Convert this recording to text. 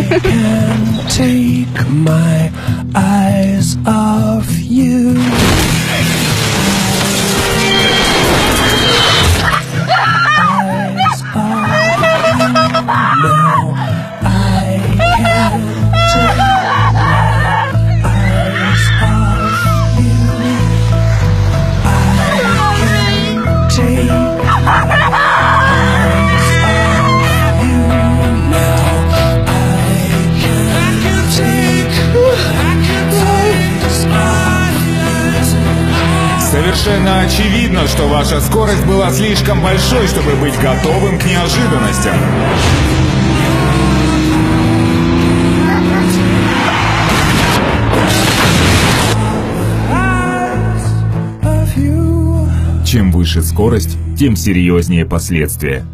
can't take my eyes off you. Eyes off you. No, I can't take my eyes off you. I can't take my eyes off you now. I can't take my eyes off you. Совершенно очевидно, что ваша скорость была слишком большой, чтобы быть готовым к неожиданностям. Чем выше скорость, тем серьезнее последствия.